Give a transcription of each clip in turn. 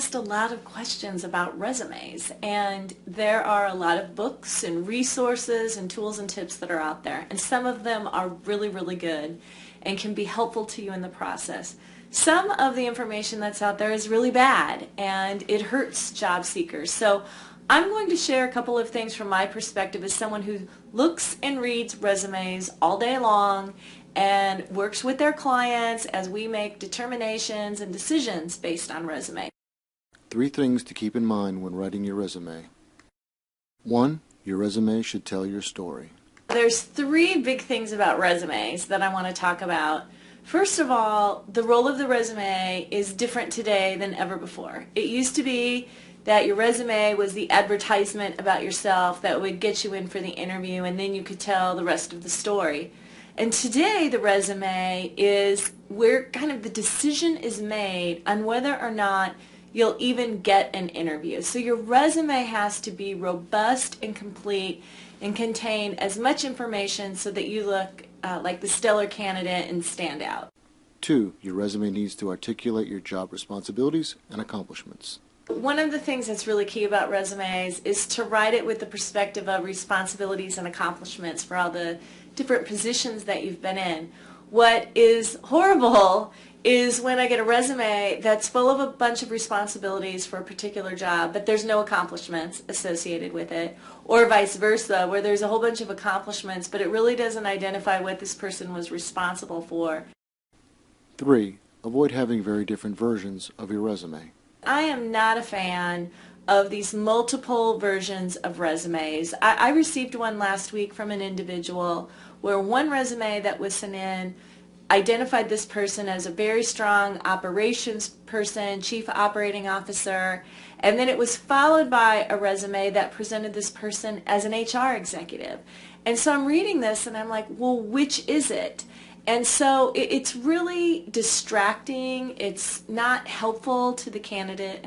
asked a lot of questions about resumes, and there are a lot of books and resources and tools and tips that are out there, and some of them are really, really good and can be helpful to you in the process. Some of the information that's out there is really bad and it hurts job seekers. So I'm going to share a couple of things from my perspective as someone who looks and reads resumes all day long and works with their clients as we make determinations and decisions based on resume. 3 things to keep in mind when writing your resume. 1. Your resume should tell your story. There's 3 big things about resumes that I want to talk about. First of all, the role of the resume is different today than ever before. It used to be that your resume was the advertisement about yourself that would get you in for the interview, and then you could tell the rest of the story. And today the resume is where kind of the decision is made on whether or not you'll even get an interview. So your resume has to be robust and complete and contain as much information so that you look like the stellar candidate and stand out. 2. Your resume needs to articulate your job responsibilities and accomplishments. One of the things that's really key about resumes is to write it with the perspective of responsibilities and accomplishments for all the different positions that you've been in. What is horrible is when I get a resume that's full of a bunch of responsibilities for a particular job, but there's no accomplishments associated with it, or vice versa, where there's a whole bunch of accomplishments, but it really doesn't identify what this person was responsible for. 3. Avoid having very different versions of your resume. I am not a fan of these multiple versions of resumes. I received one last week from an individual where one resume that was sent in identified this person as a very strong operations person, chief operating officer, and then it was followed by a resume that presented this person as an HR executive. And so I'm reading this and I'm like, well, which is it? And so it's really distracting. It's not helpful to the candidate.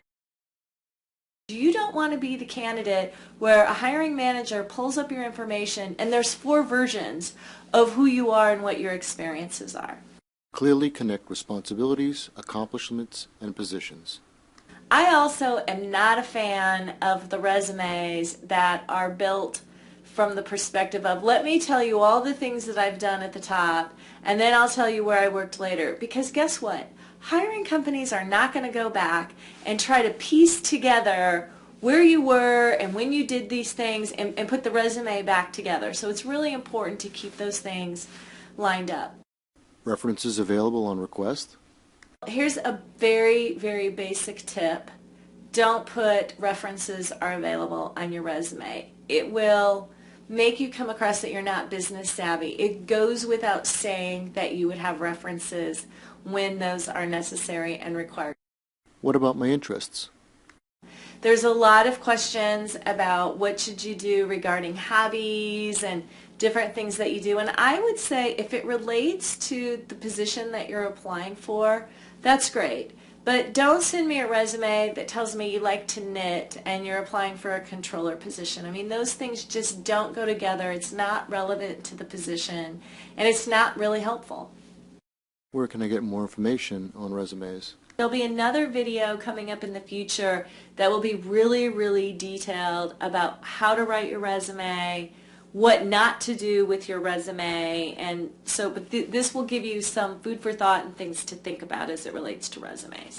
You don't want to be the candidate where a hiring manager pulls up your information and there's 4 versions of who you are and what your experiences are. Clearly connect responsibilities, accomplishments, and positions. I also am not a fan of the resumes that are built from the perspective of, let me tell you all the things that I've done at the top, and then I'll tell you where I worked later. Because guess what? Hiring companies are not going to go back and try to piece together where you were and when you did these things and put the resume back together. So it's really important to keep those things lined up. References available on request. Here's a very, very basic tip. Don't put references are available on your resume. It will make you come across that you're not business savvy. It goes without saying that you would have references when those are necessary and required. What about my interests? There's a lot of questions about what should you do regarding hobbies and different things that you do, and I would say if it relates to the position that you're applying for, that's great. But don't send me a resume that tells me you like to knit and you're applying for a controller position. I mean, those things just don't go together. It's not relevant to the position, and it's not really helpful. Where can I get more information on resumes? There'll be another video coming up in the future that will be really, really detailed about how to write your resume, what not to do with your resume, and so but this will give you some food for thought and things to think about as it relates to resumes.